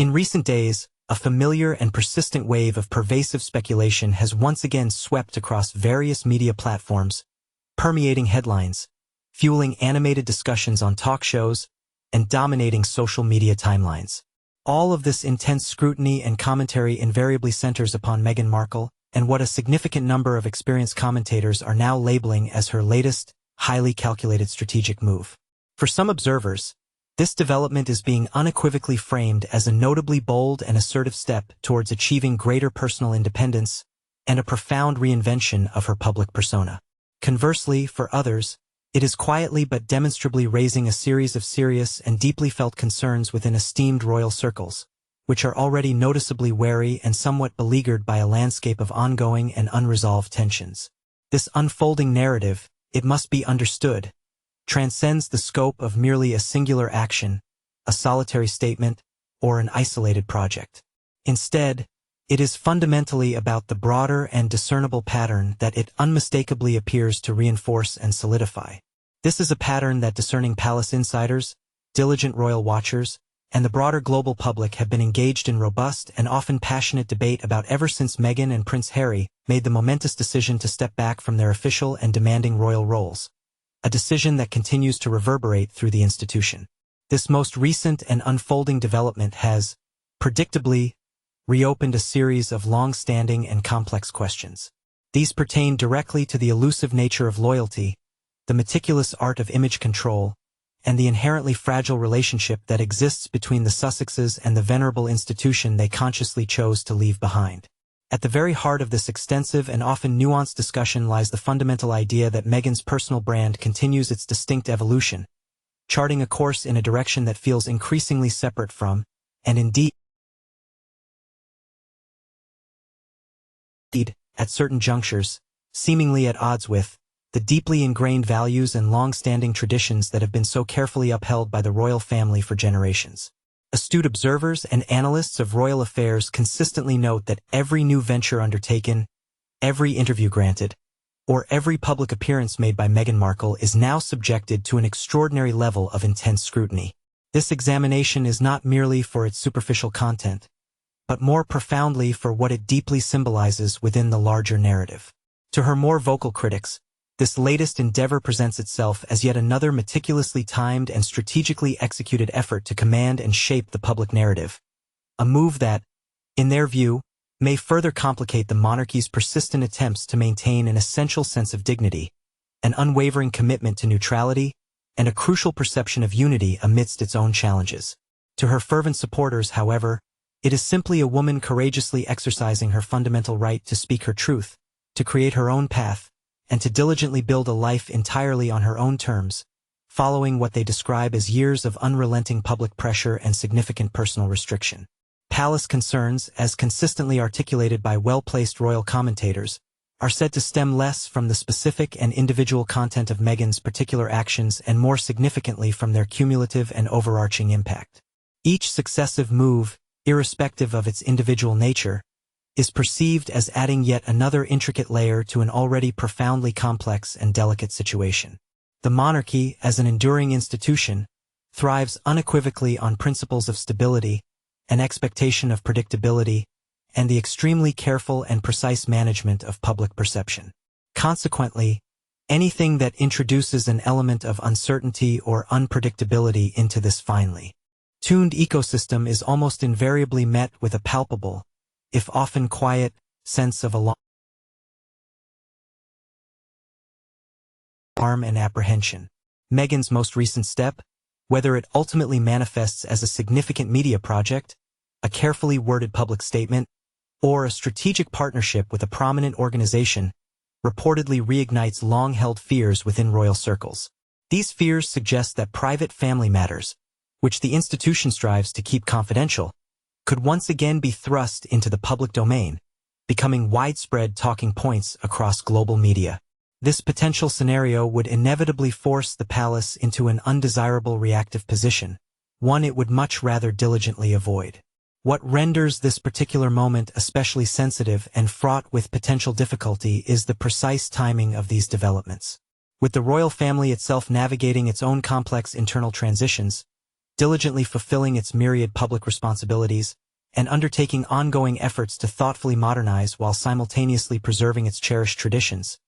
In recent days, a familiar and persistent wave of pervasive speculation has once again swept across various media platforms, permeating headlines, fueling animated discussions on talk shows, and dominating social media timelines. All of this intense scrutiny and commentary invariably centers upon Meghan Markle and what a significant number of experienced commentators are now labeling as her latest, highly calculated strategic move. For some observers, this development is being unequivocally framed as a notably bold and assertive step towards achieving greater personal independence and a profound reinvention of her public persona. Conversely, for others, it is quietly but demonstrably raising a series of serious and deeply felt concerns within esteemed royal circles, which are already noticeably wary and somewhat beleaguered by a landscape of ongoing and unresolved tensions. This unfolding narrative, it must be understood, transcends the scope of merely a singular action, a solitary statement, or an isolated project. Instead, it is fundamentally about the broader and discernible pattern that it unmistakably appears to reinforce and solidify. This is a pattern that discerning palace insiders, diligent royal watchers, and the broader global public have been engaged in robust and often passionate debate about ever since Meghan and Prince Harry made the momentous decision to step back from their official and demanding royal roles, a decision that continues to reverberate through the institution. This most recent and unfolding development has, predictably, reopened a series of long-standing and complex questions. These pertain directly to the elusive nature of loyalty, the meticulous art of image control, and the inherently fragile relationship that exists between the Sussexes and the venerable institution they consciously chose to leave behind. At the very heart of this extensive and often nuanced discussion lies the fundamental idea that Meghan's personal brand continues its distinct evolution, charting a course in a direction that feels increasingly separate from, and indeed, at certain junctures, seemingly at odds with, the deeply ingrained values and long-standing traditions that have been so carefully upheld by the royal family for generations. Astute observers and analysts of royal affairs consistently note that every new venture undertaken, every interview granted, or every public appearance made by Meghan Markle is now subjected to an extraordinary level of intense scrutiny. This examination is not merely for its superficial content, but more profoundly for what it deeply symbolizes within the larger narrative. To her more vocal critics, this latest endeavor presents itself as yet another meticulously timed and strategically executed effort to command and shape the public narrative, a move that, in their view, may further complicate the monarchy's persistent attempts to maintain an essential sense of dignity, an unwavering commitment to neutrality, and a crucial perception of unity amidst its own challenges. To her fervent supporters, however, it is simply a woman courageously exercising her fundamental right to speak her truth, to create her own path, and to diligently build a life entirely on her own terms, following what they describe as years of unrelenting public pressure and significant personal restriction. Palace concerns, as consistently articulated by well-placed royal commentators, are said to stem less from the specific and individual content of Meghan's particular actions and more significantly from their cumulative and overarching impact. Each successive move, irrespective of its individual nature, is perceived as adding yet another intricate layer to an already profoundly complex and delicate situation. The monarchy, as an enduring institution, thrives unequivocally on principles of stability, an expectation of predictability, and the extremely careful and precise management of public perception. Consequently, anything that introduces an element of uncertainty or unpredictability into this finely tuned ecosystem is almost invariably met with a palpable, if often quiet, sense of alarm and apprehension. Meghan's most recent step, whether it ultimately manifests as a significant media project, a carefully worded public statement, or a strategic partnership with a prominent organization, reportedly reignites long-held fears within royal circles. These fears suggest that private family matters, which the institution strives to keep confidential, could once again be thrust into the public domain, becoming widespread talking points across global media. This potential scenario would inevitably force the palace into an undesirable reactive position, one it would much rather diligently avoid. What renders this particular moment especially sensitive and fraught with potential difficulty is the precise timing of these developments. With the royal family itself navigating its own complex internal transitions, diligently fulfilling its myriad public responsibilities, and undertaking ongoing efforts to thoughtfully modernize while simultaneously preserving its cherished traditions.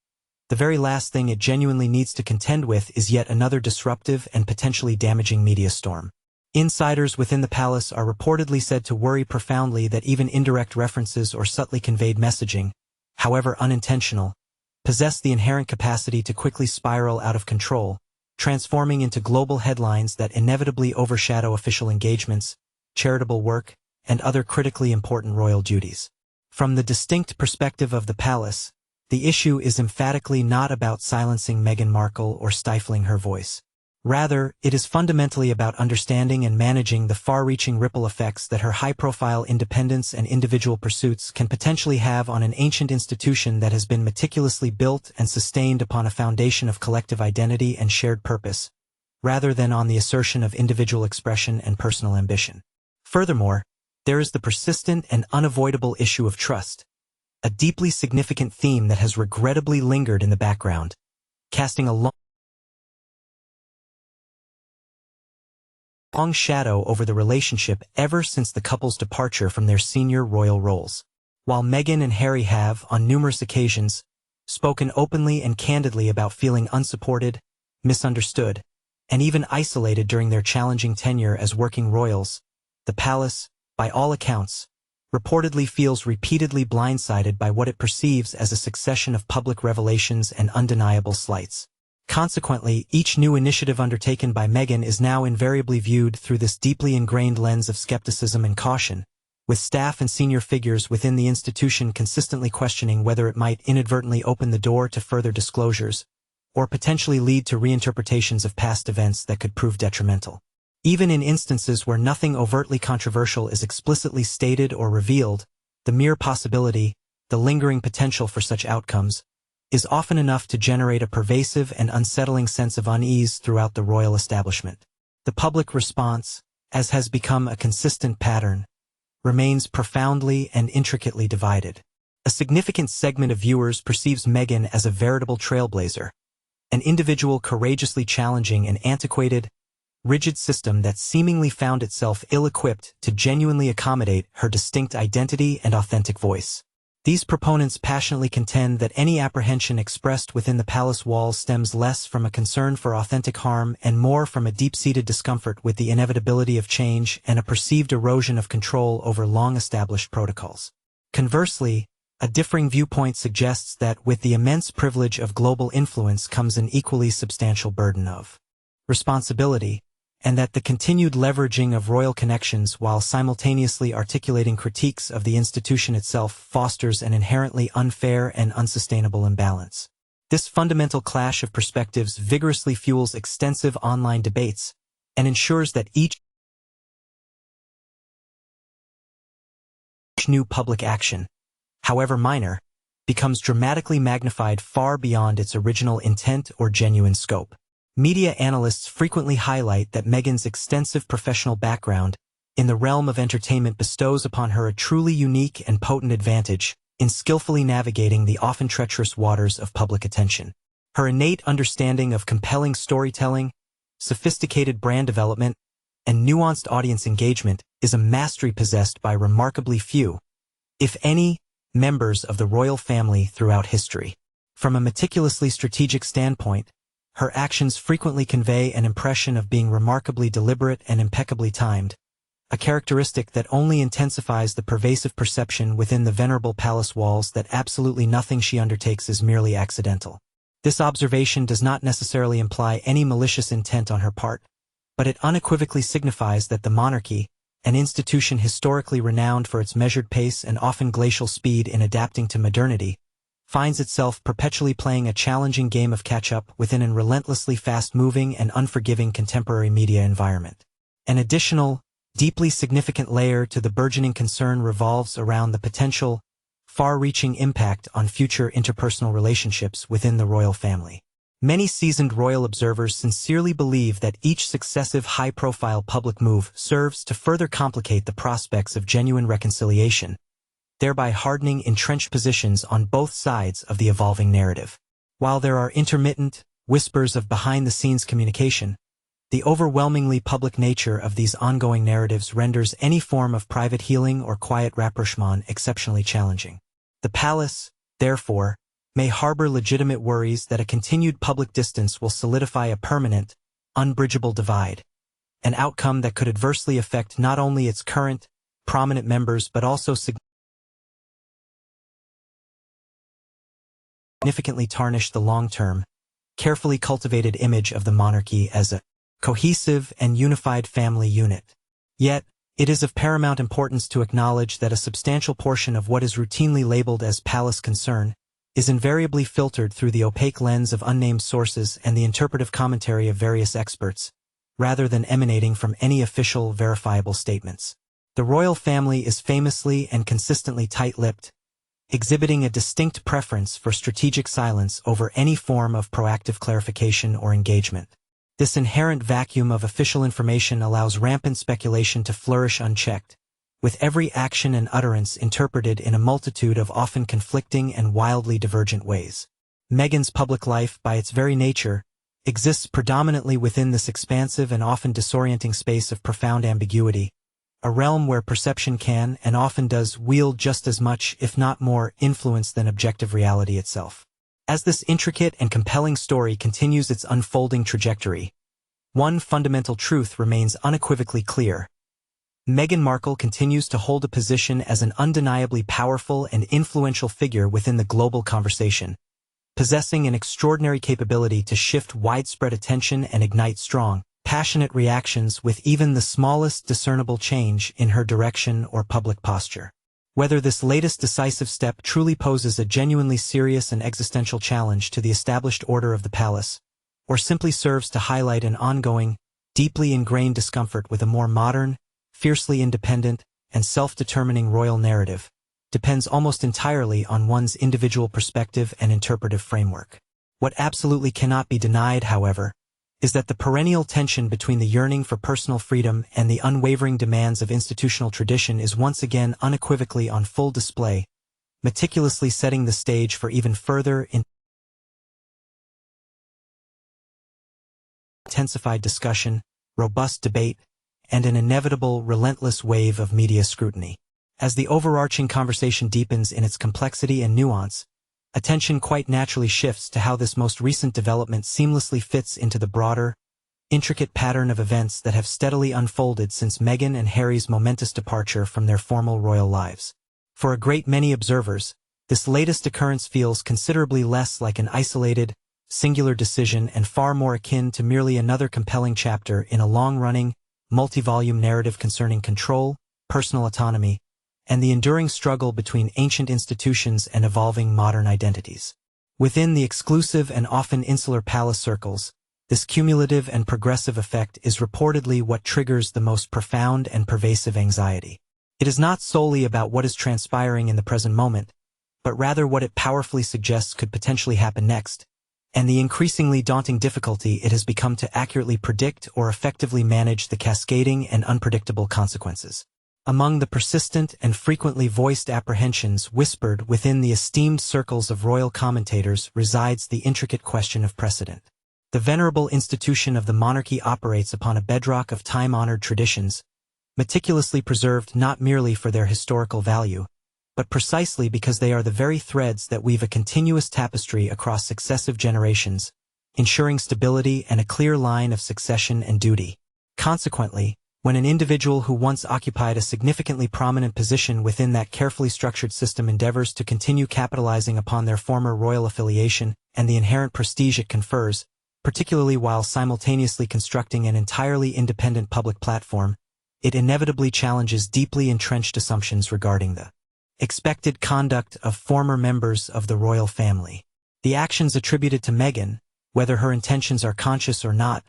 The very last thing it genuinely needs to contend with is yet another disruptive and potentially damaging media storm. Insiders within the palace are reportedly said to worry profoundly that even indirect references or subtly conveyed messaging, however unintentional, possess the inherent capacity to quickly spiral out of control, transforming into global headlines that inevitably overshadow official engagements, charitable work, and other critically important royal duties. From the distinct perspective of the palace, the issue is emphatically not about silencing Meghan Markle or stifling her voice. Rather, it is fundamentally about understanding and managing the far-reaching ripple effects that her high-profile independence and individual pursuits can potentially have on an ancient institution that has been meticulously built and sustained upon a foundation of collective identity and shared purpose, rather than on the assertion of individual expression and personal ambition. Furthermore, there is the persistent and unavoidable issue of trust, a deeply significant theme that has regrettably lingered in the background, casting a long shadow over the relationship ever since the couple's departure from their senior royal roles. While Meghan and Harry have, on numerous occasions, spoken openly and candidly about feeling unsupported, misunderstood, and even isolated during their challenging tenure as working royals, the palace, by all accounts, reportedly feels repeatedly blindsided by what it perceives as a succession of public revelations and undeniable slights. Consequently, each new initiative undertaken by Meghan is now invariably viewed through this deeply ingrained lens of skepticism and caution, with staff and senior figures within the institution consistently questioning whether it might inadvertently open the door to further disclosures, or potentially lead to reinterpretations of past events that could prove detrimental. Even in instances where nothing overtly controversial is explicitly stated or revealed, the mere possibility, the lingering potential for such outcomes, is often enough to generate a pervasive and unsettling sense of unease throughout the royal establishment. The public response, as has become a consistent pattern, remains profoundly and intricately divided. A significant segment of viewers perceives Meghan as a veritable trailblazer, an individual courageously challenging an antiquated, rigid system that seemingly found itself ill-equipped to genuinely accommodate her distinct identity and authentic voice. These proponents passionately contend that any apprehension expressed within the palace walls stems less from a concern for authentic harm and more from a deep-seated discomfort with the inevitability of change and a perceived erosion of control over long-established protocols. Conversely, a differing viewpoint suggests that with the immense privilege of global influence comes an equally substantial burden of responsibility, and that the continued leveraging of royal connections while simultaneously articulating critiques of the institution itself fosters an inherently unfair and unsustainable imbalance. This fundamental clash of perspectives vigorously fuels extensive online debates and ensures that each new public action, however minor, becomes dramatically magnified far beyond its original intent or genuine scope. Media analysts frequently highlight that Meghan's extensive professional background in the realm of entertainment bestows upon her a truly unique and potent advantage in skillfully navigating the often treacherous waters of public attention. Her innate understanding of compelling storytelling, sophisticated brand development, and nuanced audience engagement is a mastery possessed by remarkably few, if any, members of the royal family throughout history. From a meticulously strategic standpoint, her actions frequently convey an impression of being remarkably deliberate and impeccably timed, a characteristic that only intensifies the pervasive perception within the venerable palace walls that absolutely nothing she undertakes is merely accidental. This observation does not necessarily imply any malicious intent on her part, but it unequivocally signifies that the monarchy, an institution historically renowned for its measured pace and often glacial speed in adapting to modernity, finds itself perpetually playing a challenging game of catch-up within an relentlessly fast-moving and unforgiving contemporary media environment. An additional, deeply significant layer to the burgeoning concern revolves around the potential, far-reaching impact on future interpersonal relationships within the royal family. Many seasoned royal observers sincerely believe that each successive high-profile public move serves to further complicate the prospects of genuine reconciliation, thereby hardening entrenched positions on both sides of the evolving narrative. While there are intermittent whispers of behind-the-scenes communication, The overwhelmingly public nature of these ongoing narratives renders any form of private healing or quiet rapprochement exceptionally challenging. The palace, therefore, may harbor legitimate worries that a continued public distance will solidify a permanent, unbridgeable divide, an outcome that could adversely affect not only its current, prominent members but also significantly tarnish the long-term, carefully cultivated image of the monarchy as a cohesive and unified family unit. Yet, it is of paramount importance to acknowledge that a substantial portion of what is routinely labeled as palace concern is invariably filtered through the opaque lens of unnamed sources and the interpretive commentary of various experts, rather than emanating from any official, verifiable statements. The royal family is famously and consistently tight-lipped, exhibiting a distinct preference for strategic silence over any form of proactive clarification or engagement. This inherent vacuum of official information allows rampant speculation to flourish unchecked, with every action and utterance interpreted in a multitude of often conflicting and wildly divergent ways. Meghan's public life, by its very nature, exists predominantly within this expansive and often disorienting space of profound ambiguity, a realm where perception can, and often does, wield just as much, if not more, influence than objective reality itself. As this intricate and compelling story continues its unfolding trajectory, one fundamental truth remains unequivocally clear. Meghan Markle continues to hold a position as an undeniably powerful and influential figure within the global conversation, possessing an extraordinary capability to shift widespread attention and ignite strong, passionate reactions with even the smallest discernible change in her direction or public posture. Whether this latest decisive step truly poses a genuinely serious and existential challenge to the established order of the palace, or simply serves to highlight an ongoing, deeply ingrained discomfort with a more modern, fiercely independent, and self-determining royal narrative, depends almost entirely on one's individual perspective and interpretive framework. What absolutely cannot be denied, however, is that the perennial tension between the yearning for personal freedom and the unwavering demands of institutional tradition is once again unequivocally on full display, meticulously setting the stage for even further intensified discussion, robust debate, and an inevitable, relentless wave of media scrutiny. As the overarching conversation deepens in its complexity and nuance, attention quite naturally shifts to how this most recent development seamlessly fits into the broader, intricate pattern of events that have steadily unfolded since Meghan and Harry's momentous departure from their formal royal lives. For a great many observers, this latest occurrence feels considerably less like an isolated, singular decision and far more akin to merely another compelling chapter in a long-running, multi-volume narrative concerning control, personal autonomy, and the enduring struggle between ancient institutions and evolving modern identities. Within the exclusive and often insular palace circles, this cumulative and progressive effect is reportedly what triggers the most profound and pervasive anxiety. It is not solely about what is transpiring in the present moment, but rather what it powerfully suggests could potentially happen next, and the increasingly daunting difficulty it has become to accurately predict or effectively manage the cascading and unpredictable consequences. Among the persistent and frequently voiced apprehensions whispered within the esteemed circles of royal commentators resides the intricate question of precedent. The venerable institution of the monarchy operates upon a bedrock of time-honored traditions, meticulously preserved not merely for their historical value, but precisely because they are the very threads that weave a continuous tapestry across successive generations, ensuring stability and a clear line of succession and duty. Consequently, when an individual who once occupied a significantly prominent position within that carefully structured system endeavors to continue capitalizing upon their former royal affiliation and the inherent prestige it confers, particularly while simultaneously constructing an entirely independent public platform, it inevitably challenges deeply entrenched assumptions regarding the expected conduct of former members of the royal family. The actions attributed to Meghan, whether her intentions are conscious or not,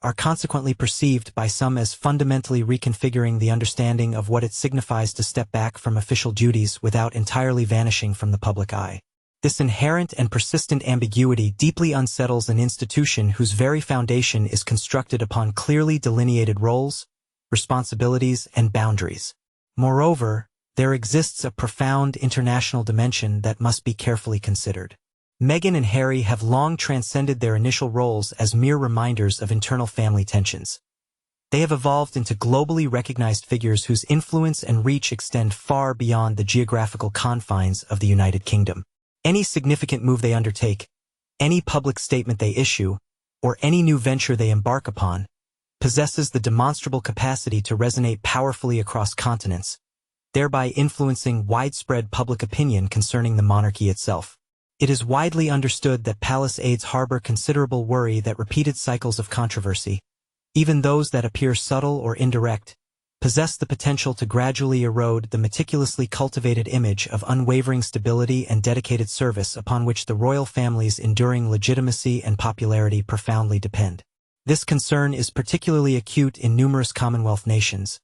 are consequently perceived by some as fundamentally reconfiguring the understanding of what it signifies to step back from official duties without entirely vanishing from the public eye. This inherent and persistent ambiguity deeply unsettles an institution whose very foundation is constructed upon clearly delineated roles, responsibilities, and boundaries. Moreover, there exists a profound international dimension that must be carefully considered. Meghan and Harry have long transcended their initial roles as mere reminders of internal family tensions. They have evolved into globally recognized figures whose influence and reach extend far beyond the geographical confines of the United Kingdom. Any significant move they undertake, any public statement they issue, or any new venture they embark upon, possesses the demonstrable capacity to resonate powerfully across continents, thereby influencing widespread public opinion concerning the monarchy itself. It is widely understood that palace aides harbor considerable worry that repeated cycles of controversy, even those that appear subtle or indirect, possess the potential to gradually erode the meticulously cultivated image of unwavering stability and dedicated service upon which the royal family's enduring legitimacy and popularity profoundly depend. This concern is particularly acute in numerous Commonwealth nations,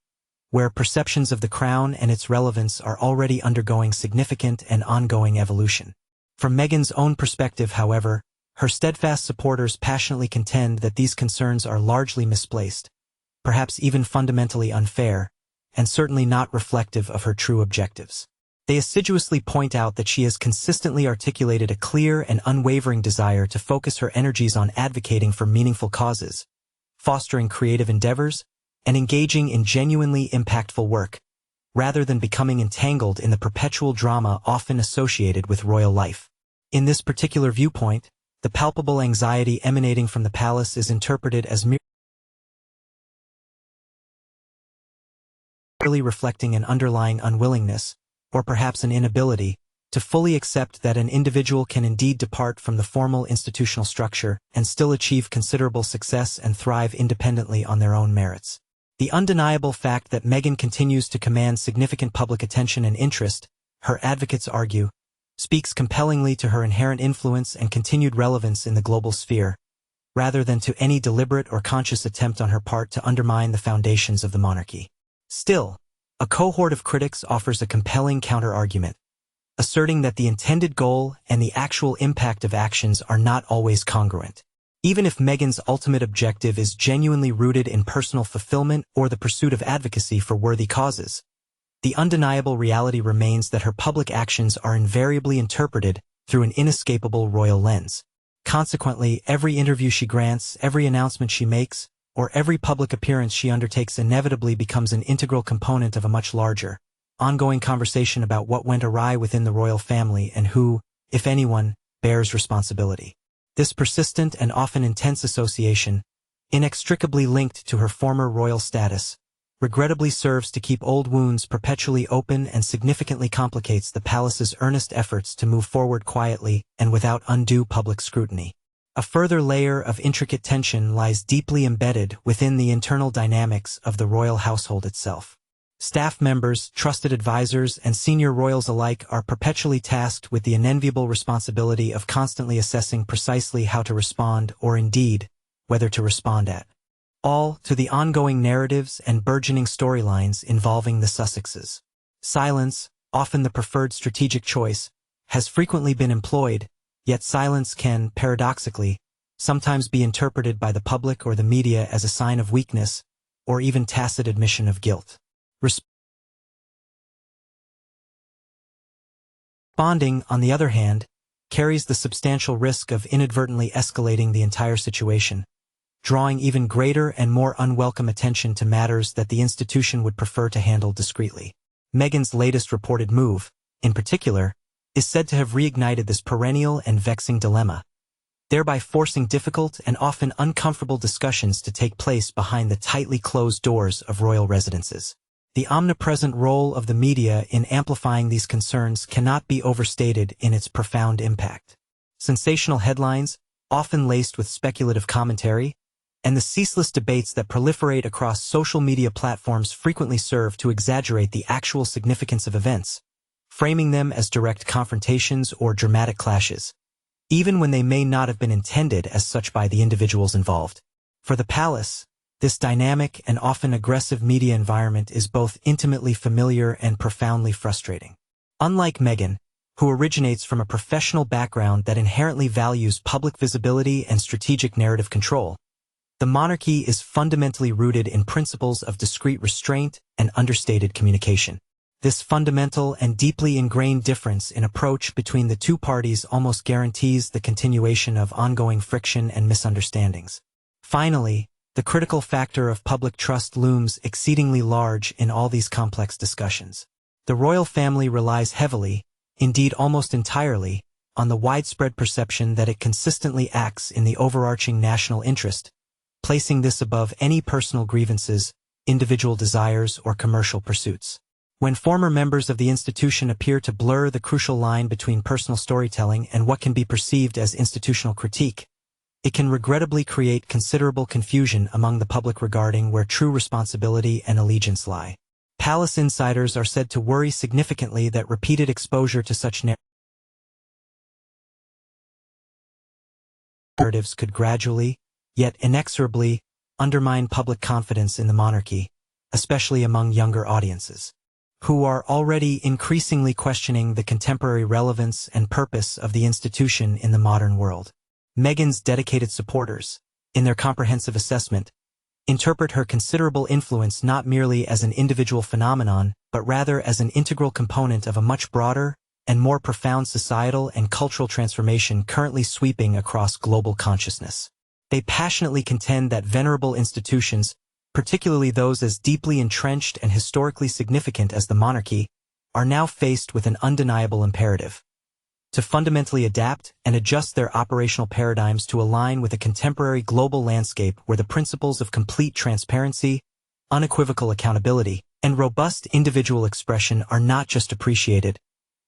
where perceptions of the crown and its relevance are already undergoing significant and ongoing evolution. From Meghan's own perspective, however, her steadfast supporters passionately contend that these concerns are largely misplaced, perhaps even fundamentally unfair, and certainly not reflective of her true objectives. They assiduously point out that she has consistently articulated a clear and unwavering desire to focus her energies on advocating for meaningful causes, fostering creative endeavors, and engaging in genuinely impactful work, rather than becoming entangled in the perpetual drama often associated with royal life. In this particular viewpoint, the palpable anxiety emanating from the palace is interpreted as merely reflecting an underlying unwillingness, or perhaps an inability, to fully accept that an individual can indeed depart from the formal institutional structure and still achieve considerable success and thrive independently on their own merits. The undeniable fact that Meghan continues to command significant public attention and interest, her advocates argue, speaks compellingly to her inherent influence and continued relevance in the global sphere, rather than to any deliberate or conscious attempt on her part to undermine the foundations of the monarchy. Still, a cohort of critics offers a compelling counter-argument, asserting that the intended goal and the actual impact of actions are not always congruent. Even if Meghan's ultimate objective is genuinely rooted in personal fulfillment or the pursuit of advocacy for worthy causes, the undeniable reality remains that her public actions are invariably interpreted through an inescapable royal lens. Consequently, every interview she grants, every announcement she makes, or every public appearance she undertakes inevitably becomes an integral component of a much larger, ongoing conversation about what went awry within the royal family and who, if anyone, bears responsibility. This persistent and often intense association, inextricably linked to her former royal status, regrettably serves to keep old wounds perpetually open and significantly complicates the palace's earnest efforts to move forward quietly and without undue public scrutiny. A further layer of intricate tension lies deeply embedded within the internal dynamics of the royal household itself. Staff members, trusted advisors, and senior royals alike are perpetually tasked with the unenviable responsibility of constantly assessing precisely how to respond, or indeed, whether to respond at all, to the ongoing narratives and burgeoning storylines involving the Sussexes. Silence, often the preferred strategic choice, has frequently been employed, yet silence can, paradoxically, sometimes be interpreted by the public or the media as a sign of weakness, or even tacit admission of guilt. Responding, on the other hand, carries the substantial risk of inadvertently escalating the entire situation, drawing even greater and more unwelcome attention to matters that the institution would prefer to handle discreetly. Meghan's latest reported move, in particular, is said to have reignited this perennial and vexing dilemma, thereby forcing difficult and often uncomfortable discussions to take place behind the tightly closed doors of royal residences. The omnipresent role of the media in amplifying these concerns cannot be overstated in its profound impact. Sensational headlines, often laced with speculative commentary, and the ceaseless debates that proliferate across social media platforms frequently serve to exaggerate the actual significance of events, framing them as direct confrontations or dramatic clashes, even when they may not have been intended as such by the individuals involved. For the palace, this dynamic and often aggressive media environment is both intimately familiar and profoundly frustrating. Unlike Meghan, who originates from a professional background that inherently values public visibility and strategic narrative control, the monarchy is fundamentally rooted in principles of discreet restraint and understated communication. This fundamental and deeply ingrained difference in approach between the two parties almost guarantees the continuation of ongoing friction and misunderstandings. Finally, the critical factor of public trust looms exceedingly large in all these complex discussions. The royal family relies heavily, indeed almost entirely, on the widespread perception that it consistently acts in the overarching national interest, placing this above any personal grievances, individual desires, or commercial pursuits. When former members of the institution appear to blur the crucial line between personal storytelling and what can be perceived as institutional critique, it can regrettably create considerable confusion among the public regarding where true responsibility and allegiance lie. Palace insiders are said to worry significantly that repeated exposure to such narratives could gradually, yet inexorably, undermine public confidence in the monarchy, especially among younger audiences, who are already increasingly questioning the contemporary relevance and purpose of the institution in the modern world. Meghan's dedicated supporters, in their comprehensive assessment, interpret her considerable influence not merely as an individual phenomenon, but rather as an integral component of a much broader and more profound societal and cultural transformation currently sweeping across global consciousness. They passionately contend that venerable institutions, particularly those as deeply entrenched and historically significant as the monarchy, are now faced with an undeniable imperative: to fundamentally adapt and adjust their operational paradigms to align with a contemporary global landscape where the principles of complete transparency, unequivocal accountability, and robust individual expression are not just appreciated,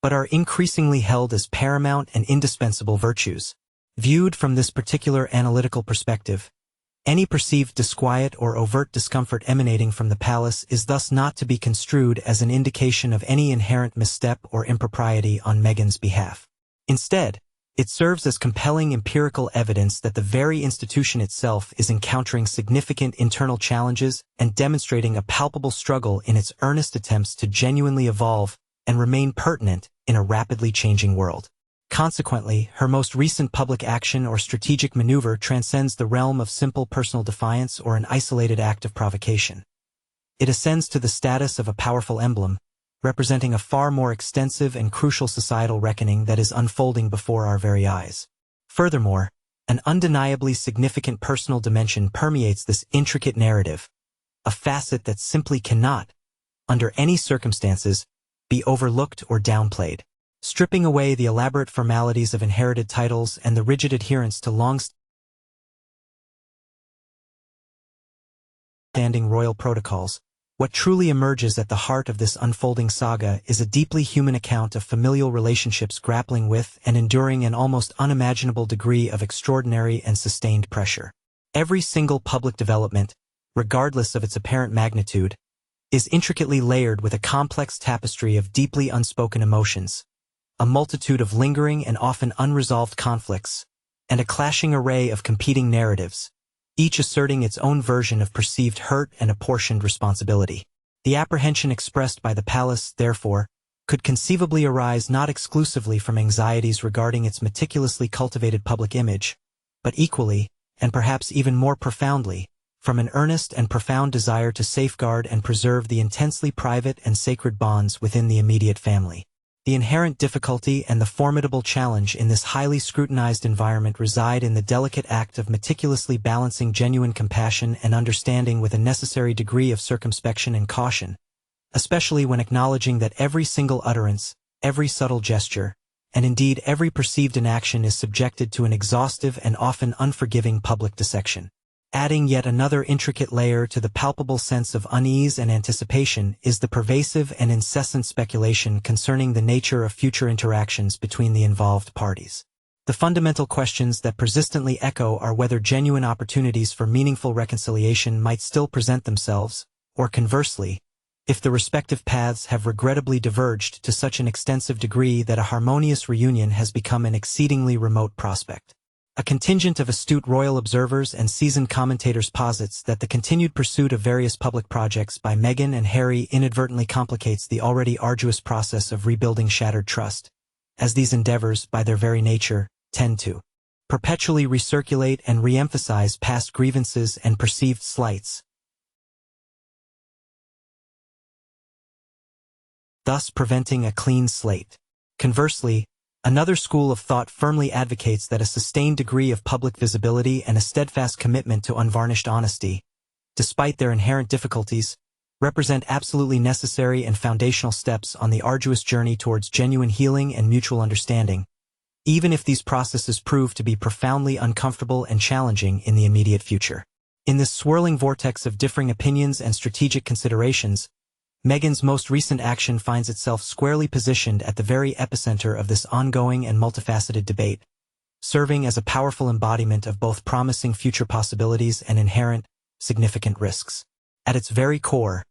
but are increasingly held as paramount and indispensable virtues. Viewed from this particular analytical perspective, any perceived disquiet or overt discomfort emanating from the palace is thus not to be construed as an indication of any inherent misstep or impropriety on Meghan's behalf. Instead, it serves as compelling empirical evidence that the very institution itself is encountering significant internal challenges and demonstrating a palpable struggle in its earnest attempts to genuinely evolve and remain pertinent in a rapidly changing world. Consequently, her most recent public action or strategic maneuver transcends the realm of simple personal defiance or an isolated act of provocation. It ascends to the status of a powerful emblem, representing a far more extensive and crucial societal reckoning that is unfolding before our very eyes. Furthermore, an undeniably significant personal dimension permeates this intricate narrative, a facet that simply cannot, under any circumstances, be overlooked or downplayed. Stripping away the elaborate formalities of inherited titles and the rigid adherence to long-standing royal protocols, what truly emerges at the heart of this unfolding saga is a deeply human account of familial relationships grappling with and enduring an almost unimaginable degree of extraordinary and sustained pressure. Every single public development, regardless of its apparent magnitude, is intricately layered with a complex tapestry of deeply unspoken emotions, a multitude of lingering and often unresolved conflicts, and a clashing array of competing narratives, each asserting its own version of perceived hurt and apportioned responsibility. The apprehension expressed by the palace, therefore, could conceivably arise not exclusively from anxieties regarding its meticulously cultivated public image, but equally, and perhaps even more profoundly, from an earnest and profound desire to safeguard and preserve the intensely private and sacred bonds within the immediate family. The inherent difficulty and the formidable challenge in this highly scrutinized environment reside in the delicate act of meticulously balancing genuine compassion and understanding with a necessary degree of circumspection and caution, especially when acknowledging that every single utterance, every subtle gesture, and indeed every perceived inaction is subjected to an exhaustive and often unforgiving public dissection. Adding yet another intricate layer to the palpable sense of unease and anticipation is the pervasive and incessant speculation concerning the nature of future interactions between the involved parties. The fundamental questions that persistently echo are whether genuine opportunities for meaningful reconciliation might still present themselves, or conversely, if the respective paths have regrettably diverged to such an extensive degree that a harmonious reunion has become an exceedingly remote prospect. A contingent of astute royal observers and seasoned commentators posits that the continued pursuit of various public projects by Meghan and Harry inadvertently complicates the already arduous process of rebuilding shattered trust, as these endeavors, by their very nature, tend to perpetually recirculate and re-emphasize past grievances and perceived slights, thus preventing a clean slate. Conversely, another school of thought firmly advocates that a sustained degree of public visibility and a steadfast commitment to unvarnished honesty, despite their inherent difficulties, represent absolutely necessary and foundational steps on the arduous journey towards genuine healing and mutual understanding, even if these processes prove to be profoundly uncomfortable and challenging in the immediate future. In this swirling vortex of differing opinions and strategic considerations, Meghan's most recent action finds itself squarely positioned at the very epicenter of this ongoing and multifaceted debate, serving as a powerful embodiment of both promising future possibilities and inherent, significant risks. At its very core,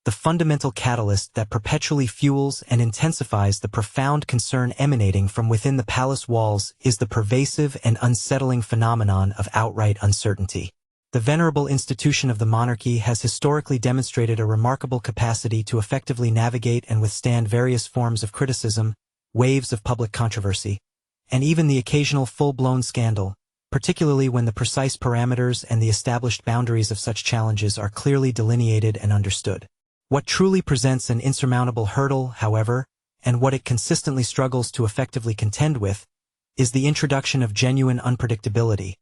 the fundamental catalyst that perpetually fuels and intensifies the profound concern emanating from within the palace walls is the pervasive and unsettling phenomenon of outright uncertainty. The venerable institution of the monarchy has historically demonstrated a remarkable capacity to effectively navigate and withstand various forms of criticism, waves of public controversy, and even the occasional full-blown scandal, particularly when the precise parameters and the established boundaries of such challenges are clearly delineated and understood. What truly presents an insurmountable hurdle, however, and what it consistently struggles to effectively contend with, is the introduction of genuine unpredictability,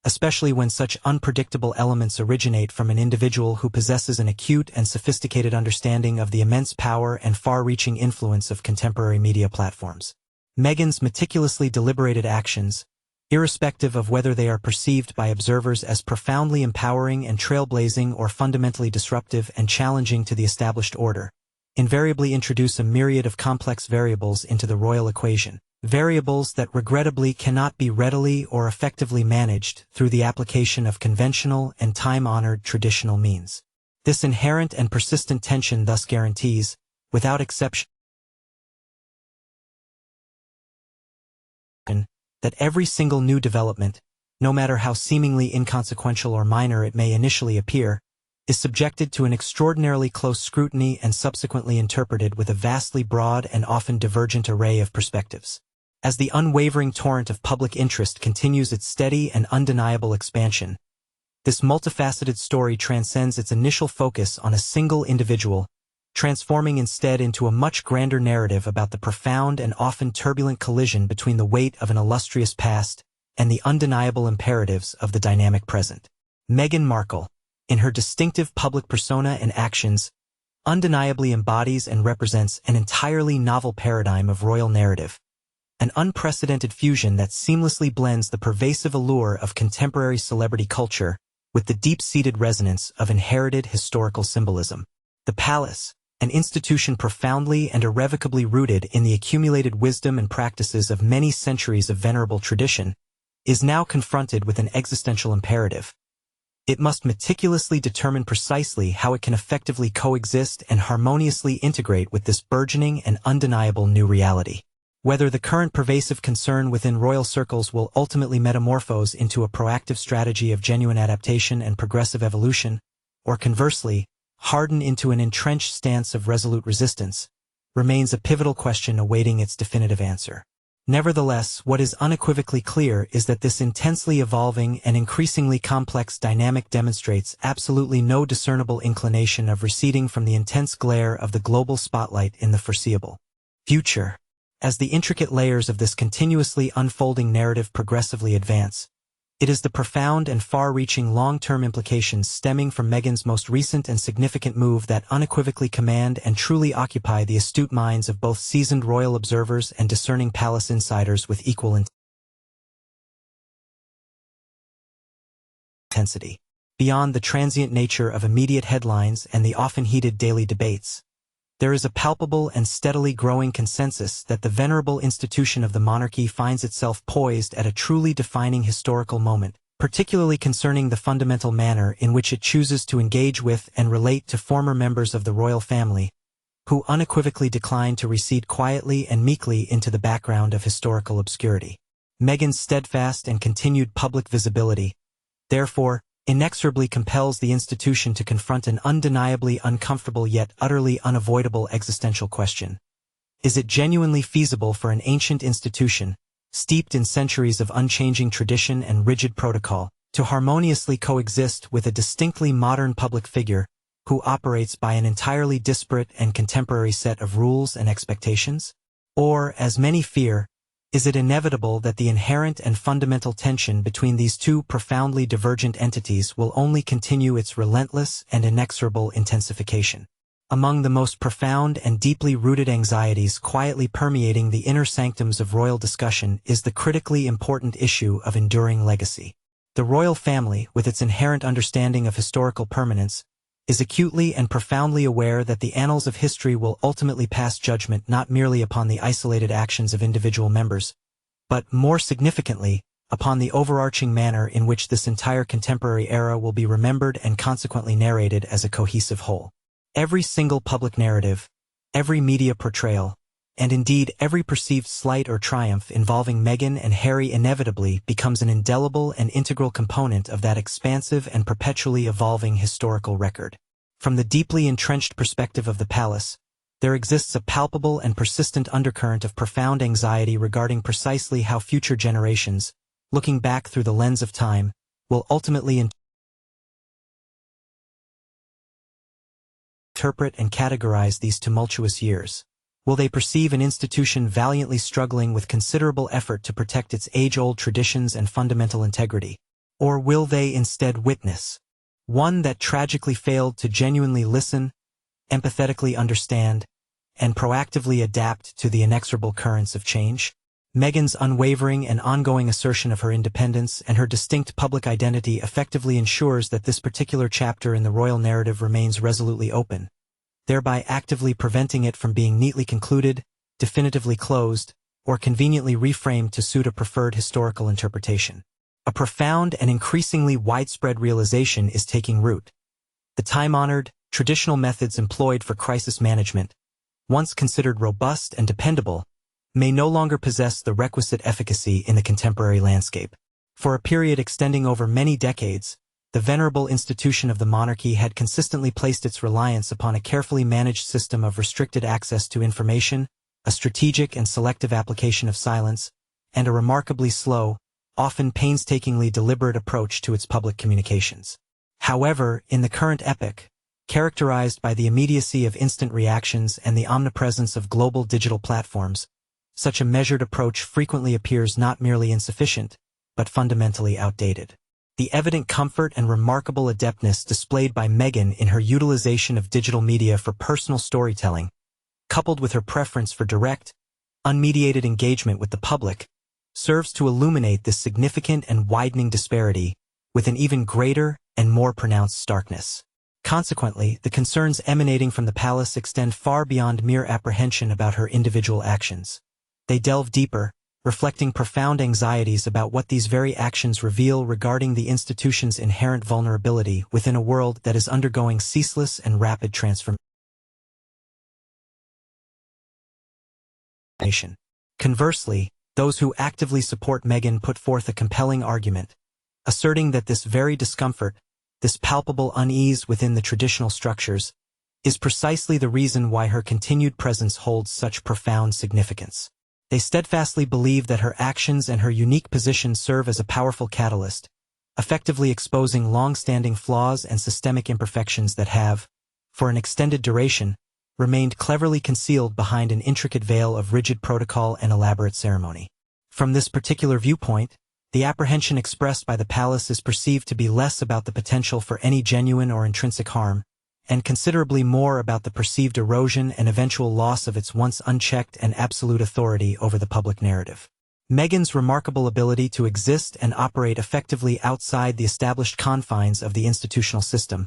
especially when such unpredictable elements originate from an individual who possesses an acute and sophisticated understanding of the immense power and far-reaching influence of contemporary media platforms. Meghan's meticulously deliberated actions, irrespective of whether they are perceived by observers as profoundly empowering and trailblazing or fundamentally disruptive and challenging to the established order, invariably introduce a myriad of complex variables into the royal equation, variables that regrettably cannot be readily or effectively managed through the application of conventional and time-honored traditional means. This inherent and persistent tension thus guarantees, without exception, that every single new development, no matter how seemingly inconsequential or minor it may initially appear, is subjected to an extraordinarily close scrutiny and subsequently interpreted with a vastly broad and often divergent array of perspectives. As the unwavering torrent of public interest continues its steady and undeniable expansion, this multifaceted story transcends its initial focus on a single individual, transforming instead into a much grander narrative about the profound and often turbulent collision between the weight of an illustrious past and the undeniable imperatives of the dynamic present. Meghan Markle, in her distinctive public persona and actions, undeniably embodies and represents an entirely novel paradigm of royal narrative, an unprecedented fusion that seamlessly blends the pervasive allure of contemporary celebrity culture with the deep-seated resonance of inherited historical symbolism. The palace, an institution profoundly and irrevocably rooted in the accumulated wisdom and practices of many centuries of venerable tradition, is now confronted with an existential imperative. It must meticulously determine precisely how it can effectively coexist and harmoniously integrate with this burgeoning and undeniable new reality. Whether the current pervasive concern within royal circles will ultimately metamorphose into a proactive strategy of genuine adaptation and progressive evolution, or conversely, harden into an entrenched stance of resolute resistance, remains a pivotal question awaiting its definitive answer. Nevertheless, what is unequivocally clear is that this intensely evolving and increasingly complex dynamic demonstrates absolutely no discernible inclination of receding from the intense glare of the global spotlight in the foreseeable future. As the intricate layers of this continuously unfolding narrative progressively advance, it is the profound and far-reaching long-term implications stemming from Meghan's most recent and significant move that unequivocally command and truly occupy the astute minds of both seasoned royal observers and discerning palace insiders with equal intensity. Beyond the transient nature of immediate headlines and the often heated daily debates, there is a palpable and steadily growing consensus that the venerable institution of the monarchy finds itself poised at a truly defining historical moment, particularly concerning the fundamental manner in which it chooses to engage with and relate to former members of the royal family, who unequivocally decline to recede quietly and meekly into the background of historical obscurity. Meghan's steadfast and continued public visibility, therefore, inexorably compels the institution to confront an undeniably uncomfortable yet utterly unavoidable existential question. Is it genuinely feasible for an ancient institution, steeped in centuries of unchanging tradition and rigid protocol, to harmoniously coexist with a distinctly modern public figure who operates by an entirely disparate and contemporary set of rules and expectations? Or, as many fear, is it inevitable that the inherent and fundamental tension between these two profoundly divergent entities will only continue its relentless and inexorable intensification? Among the most profound and deeply rooted anxieties quietly permeating the inner sanctums of royal discussion is the critically important issue of enduring legacy. The royal family, with its inherent understanding of historical permanence, is acutely and profoundly aware that the annals of history will ultimately pass judgment not merely upon the isolated actions of individual members, but, more significantly, upon the overarching manner in which this entire contemporary era will be remembered and consequently narrated as a cohesive whole. Every single public narrative, every media portrayal, and indeed every perceived slight or triumph involving Meghan and Harry inevitably becomes an indelible and integral component of that expansive and perpetually evolving historical record. From the deeply entrenched perspective of the palace, there exists a palpable and persistent undercurrent of profound anxiety regarding precisely how future generations, looking back through the lens of time, will ultimately interpret and categorize these tumultuous years. Will they perceive an institution valiantly struggling with considerable effort to protect its age-old traditions and fundamental integrity? Or will they instead witness one that tragically failed to genuinely listen, empathetically understand, and proactively adapt to the inexorable currents of change? Meghan's unwavering and ongoing assertion of her independence and her distinct public identity effectively ensures that this particular chapter in the royal narrative remains resolutely open, thereby actively preventing it from being neatly concluded, definitively closed, or conveniently reframed to suit a preferred historical interpretation. A profound and increasingly widespread realization is taking root. The time-honored, traditional methods employed for crisis management, once considered robust and dependable, may no longer possess the requisite efficacy in the contemporary landscape. For a period extending over many decades, the venerable institution of the monarchy had consistently placed its reliance upon a carefully managed system of restricted access to information, a strategic and selective application of silence, and a remarkably slow, often painstakingly deliberate approach to its public communications. However, in the current epoch, characterized by the immediacy of instant reactions and the omnipresence of global digital platforms, such a measured approach frequently appears not merely insufficient, but fundamentally outdated. The evident comfort and remarkable adeptness displayed by Meghan in her utilization of digital media for personal storytelling, coupled with her preference for direct, unmediated engagement with the public, serves to illuminate this significant and widening disparity with an even greater and more pronounced starkness. Consequently, the concerns emanating from the palace extend far beyond mere apprehension about her individual actions. They delve deeper, reflecting profound anxieties about what these very actions reveal regarding the institution's inherent vulnerability within a world that is undergoing ceaseless and rapid transformation. Conversely, those who actively support Meghan put forth a compelling argument, asserting that this very discomfort, this palpable unease within the traditional structures, is precisely the reason why her continued presence holds such profound significance. They steadfastly believe that her actions and her unique position serve as a powerful catalyst, effectively exposing long-standing flaws and systemic imperfections that have, for an extended duration, remained cleverly concealed behind an intricate veil of rigid protocol and elaborate ceremony. From this particular viewpoint, the apprehension expressed by the palace is perceived to be less about the potential for any genuine or intrinsic harm, and considerably more about the perceived erosion and eventual loss of its once unchecked and absolute authority over the public narrative. Meghan's remarkable ability to exist and operate effectively outside the established confines of the institutional system,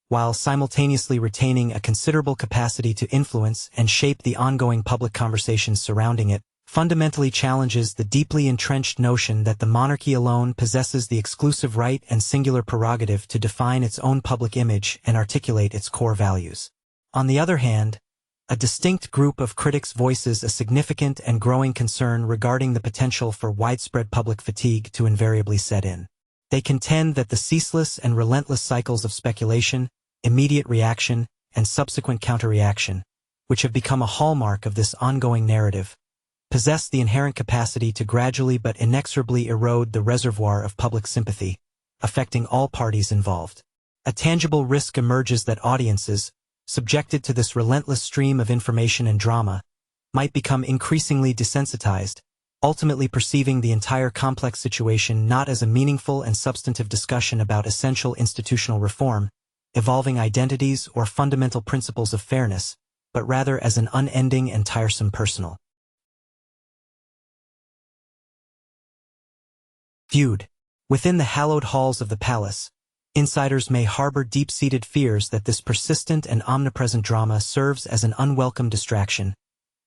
while simultaneously retaining a considerable capacity to influence and shape the ongoing public conversations surrounding it, fundamentally challenges the deeply entrenched notion that the monarchy alone possesses the exclusive right and singular prerogative to define its own public image and articulate its core values. On the other hand, a distinct group of critics voices a significant and growing concern regarding the potential for widespread public fatigue to invariably set in. They contend that the ceaseless and relentless cycles of speculation, immediate reaction, and subsequent counterreaction, which have become a hallmark of this ongoing narrative, possess the inherent capacity to gradually but inexorably erode the reservoir of public sympathy, affecting all parties involved. A tangible risk emerges that audiences, subjected to this relentless stream of information and drama, might become increasingly desensitized, ultimately perceiving the entire complex situation not as a meaningful and substantive discussion about essential institutional reform, evolving identities or fundamental principles of fairness, but rather as an unending and tiresome personal feud. Within the hallowed halls of the palace, insiders may harbor deep-seated fears that this persistent and omnipresent drama serves as an unwelcome distraction,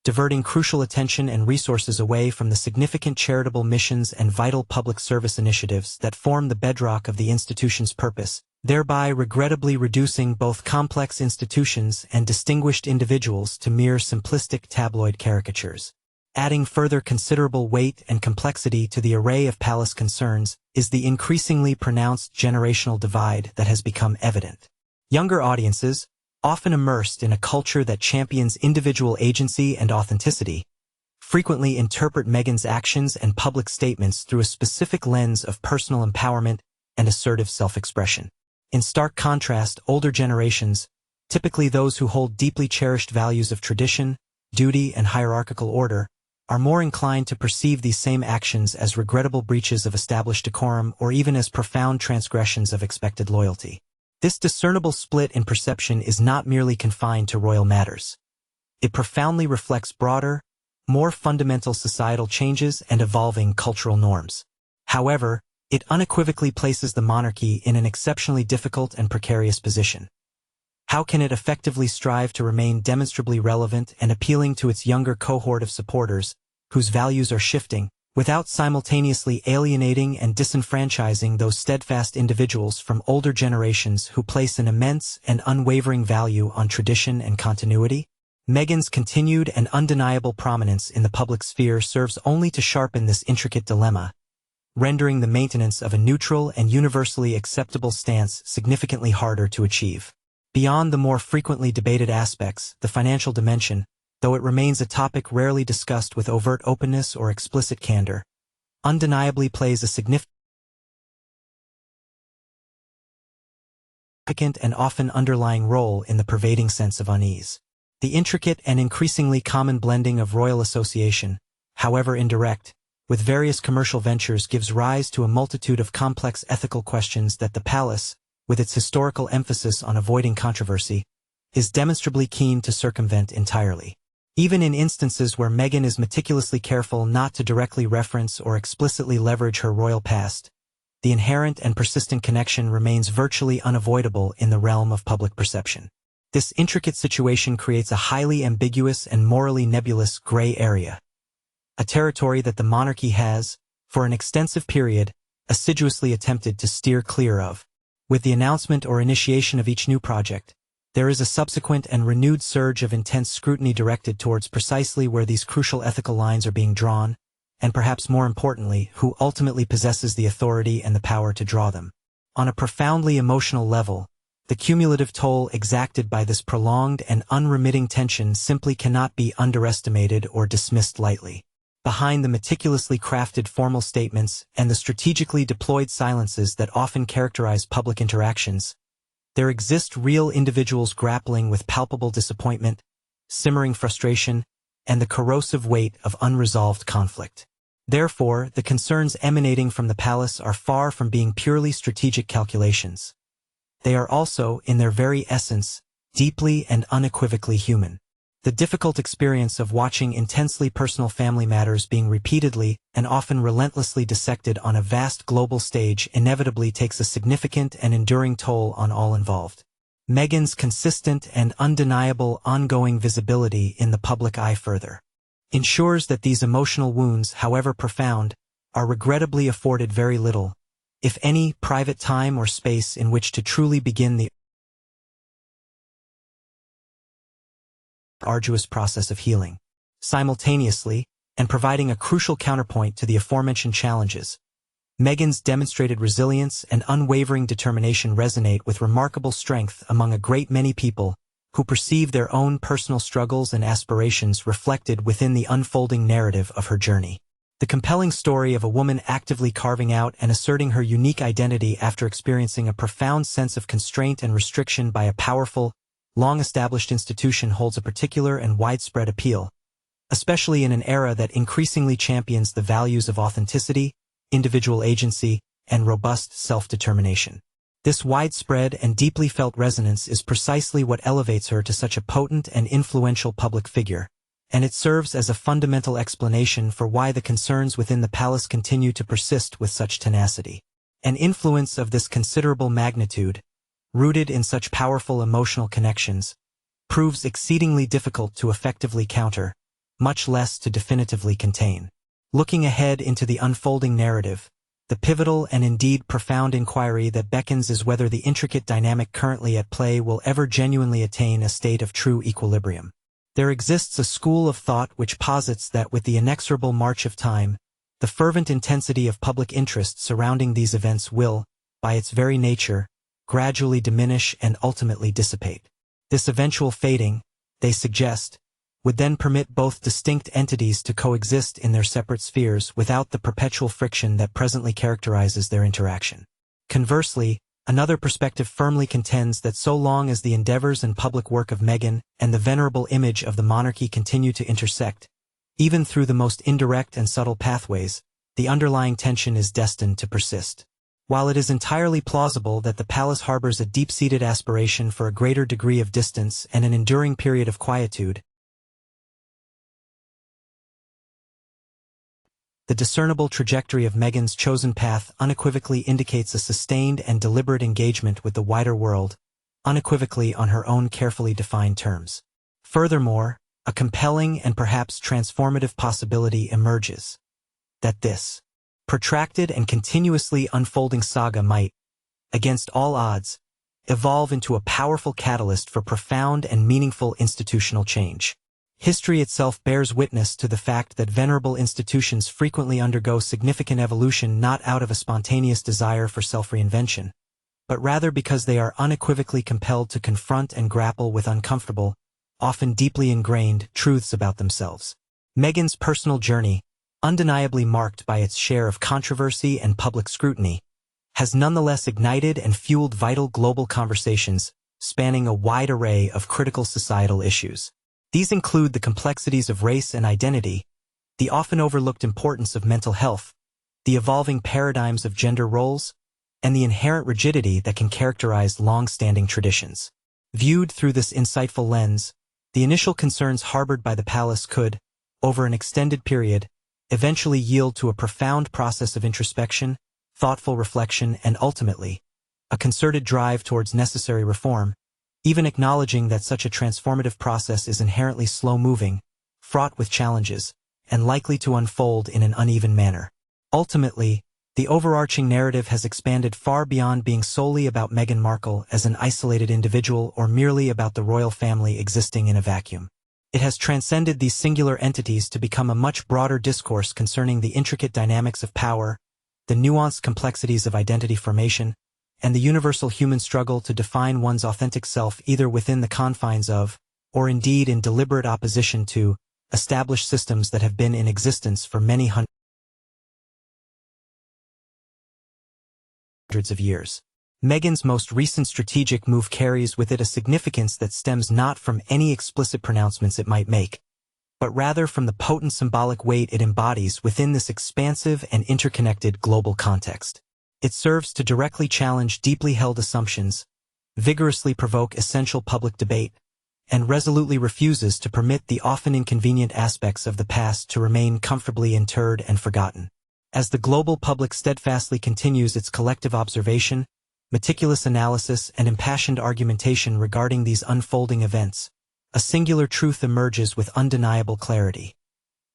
diverting crucial attention and resources away from the significant charitable missions and vital public service initiatives that form the bedrock of the institution's purpose, thereby regrettably reducing both complex institutions and distinguished individuals to mere simplistic tabloid caricatures. Adding further considerable weight and complexity to the array of palace concerns is the increasingly pronounced generational divide that has become evident. Younger audiences, often immersed in a culture that champions individual agency and authenticity, frequently interpret Meghan's actions and public statements through a specific lens of personal empowerment and assertive self-expression. In stark contrast, older generations, typically those who hold deeply cherished values of tradition, duty, and hierarchical order, are more inclined to perceive these same actions as regrettable breaches of established decorum or even as profound transgressions of expected loyalty. This discernible split in perception is not merely confined to royal matters. It profoundly reflects broader, more fundamental societal changes and evolving cultural norms. However, it unequivocally places the monarchy in an exceptionally difficult and precarious position. How can it effectively strive to remain demonstrably relevant and appealing to its younger cohort of supporters, whose values are shifting, without simultaneously alienating and disenfranchising those steadfast individuals from older generations who place an immense and unwavering value on tradition and continuity? Meghan's continued and undeniable prominence in the public sphere serves only to sharpen this intricate dilemma, rendering the maintenance of a neutral and universally acceptable stance significantly harder to achieve. Beyond the more frequently debated aspects, the financial dimension, though it remains a topic rarely discussed with overt openness or explicit candor, undeniably plays a significant and often underlying role in the pervading sense of unease. The intricate and increasingly common blending of royal association, however indirect, with various commercial ventures gives rise to a multitude of complex ethical questions that the palace, with its historical emphasis on avoiding controversy, is demonstrably keen to circumvent entirely. Even in instances where Meghan is meticulously careful not to directly reference or explicitly leverage her royal past, the inherent and persistent connection remains virtually unavoidable in the realm of public perception. This intricate situation creates a highly ambiguous and morally nebulous gray area, a territory that the monarchy has, for an extensive period, assiduously attempted to steer clear of. With the announcement or initiation of each new project, there is a subsequent and renewed surge of intense scrutiny directed towards precisely where these crucial ethical lines are being drawn, and perhaps more importantly, who ultimately possesses the authority and the power to draw them. On a profoundly emotional level, the cumulative toll exacted by this prolonged and unremitting tension simply cannot be underestimated or dismissed lightly. Behind the meticulously crafted formal statements and the strategically deployed silences that often characterize public interactions, there exist real individuals grappling with palpable disappointment, simmering frustration, and the corrosive weight of unresolved conflict. Therefore, the concerns emanating from the palace are far from being purely strategic calculations. They are also, in their very essence, deeply and unequivocally human. The difficult experience of watching intensely personal family matters being repeatedly and often relentlessly dissected on a vast global stage inevitably takes a significant and enduring toll on all involved. Meghan's consistent and undeniable ongoing visibility in the public eye further ensures that these emotional wounds, however profound, are regrettably afforded very little, if any, private time or space in which to truly begin the arduous process of healing. Simultaneously, and providing a crucial counterpoint to the aforementioned challenges, Meghan's demonstrated resilience and unwavering determination resonate with remarkable strength among a great many people who perceive their own personal struggles and aspirations reflected within the unfolding narrative of her journey. The compelling story of a woman actively carving out and asserting her unique identity after experiencing a profound sense of constraint and restriction by a powerful, long-established institution holds a particular and widespread appeal, especially in an era that increasingly champions the values of authenticity, individual agency, and robust self-determination. This widespread and deeply felt resonance is precisely what elevates her to such a potent and influential public figure, and it serves as a fundamental explanation for why the concerns within the palace continue to persist with such tenacity. An influence of this considerable magnitude, rooted in such powerful emotional connections, proves exceedingly difficult to effectively counter, much less to definitively contain. Looking ahead into the unfolding narrative, the pivotal and indeed profound inquiry that beckons is whether the intricate dynamic currently at play will ever genuinely attain a state of true equilibrium. There exists a school of thought which posits that with the inexorable march of time, the fervent intensity of public interest surrounding these events will, by its very nature, gradually diminish and ultimately dissipate. This eventual fading, they suggest, would then permit both distinct entities to coexist in their separate spheres without the perpetual friction that presently characterizes their interaction. Conversely, another perspective firmly contends that so long as the endeavors and public work of Meghan and the venerable image of the monarchy continue to intersect, even through the most indirect and subtle pathways, the underlying tension is destined to persist. While it is entirely plausible that the palace harbors a deep-seated aspiration for a greater degree of distance and an enduring period of quietude, the discernible trajectory of Meghan's chosen path unequivocally indicates a sustained and deliberate engagement with the wider world, unequivocally on her own carefully defined terms. Furthermore, a compelling and perhaps transformative possibility emerges: that this protracted and continuously unfolding saga might, against all odds, evolve into a powerful catalyst for profound and meaningful institutional change. History itself bears witness to the fact that venerable institutions frequently undergo significant evolution not out of a spontaneous desire for self-reinvention, but rather because they are unequivocally compelled to confront and grapple with uncomfortable, often deeply ingrained, truths about themselves. Meghan's personal journey, undeniably marked by its share of controversy and public scrutiny, has nonetheless ignited and fueled vital global conversations spanning a wide array of critical societal issues. These include the complexities of race and identity, the often overlooked importance of mental health, the evolving paradigms of gender roles, and the inherent rigidity that can characterize long-standing traditions. Viewed through this insightful lens, the initial concerns harbored by the palace could, over an extended period, eventually yield to a profound process of introspection, thoughtful reflection, and ultimately, a concerted drive towards necessary reform, even acknowledging that such a transformative process is inherently slow-moving, fraught with challenges, and likely to unfold in an uneven manner. Ultimately, the overarching narrative has expanded far beyond being solely about Meghan Markle as an isolated individual or merely about the royal family existing in a vacuum. It has transcended these singular entities to become a much broader discourse concerning the intricate dynamics of power, the nuanced complexities of identity formation, and the universal human struggle to define one's authentic self either within the confines of, or indeed in deliberate opposition to, established systems that have been in existence for many hundreds of years. Meghan's most recent strategic move carries with it a significance that stems not from any explicit pronouncements it might make, but rather from the potent symbolic weight it embodies within this expansive and interconnected global context. It serves to directly challenge deeply held assumptions, vigorously provoke essential public debate, and resolutely refuses to permit the often inconvenient aspects of the past to remain comfortably interred and forgotten. As the global public steadfastly continues its collective observation, meticulous analysis, and impassioned argumentation regarding these unfolding events, a singular truth emerges with undeniable clarity.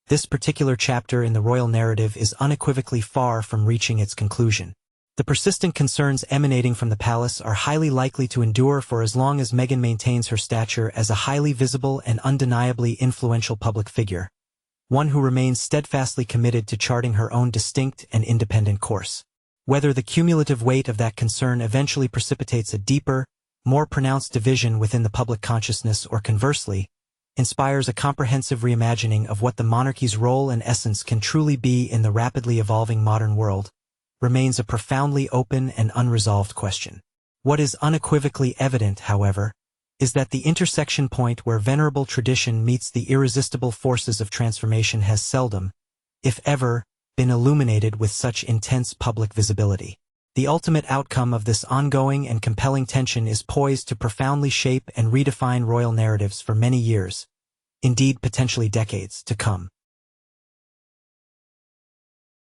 This particular chapter in the royal narrative is unequivocally far from reaching its conclusion. The persistent concerns emanating from the palace are highly likely to endure for as long as Meghan maintains her stature as a highly visible and undeniably influential public figure, one who remains steadfastly committed to charting her own distinct and independent course. Whether the cumulative weight of that concern eventually precipitates a deeper, more pronounced division within the public consciousness or conversely, inspires a comprehensive reimagining of what the monarchy's role and essence can truly be in the rapidly evolving modern world, remains a profoundly open and unresolved question. What is unequivocally evident, however, is that the intersection point where venerable tradition meets the irresistible forces of transformation has seldom, if ever, been illuminated with such intense public visibility. The ultimate outcome of this ongoing and compelling tension is poised to profoundly shape and redefine royal narratives for many years, indeed potentially decades, to come.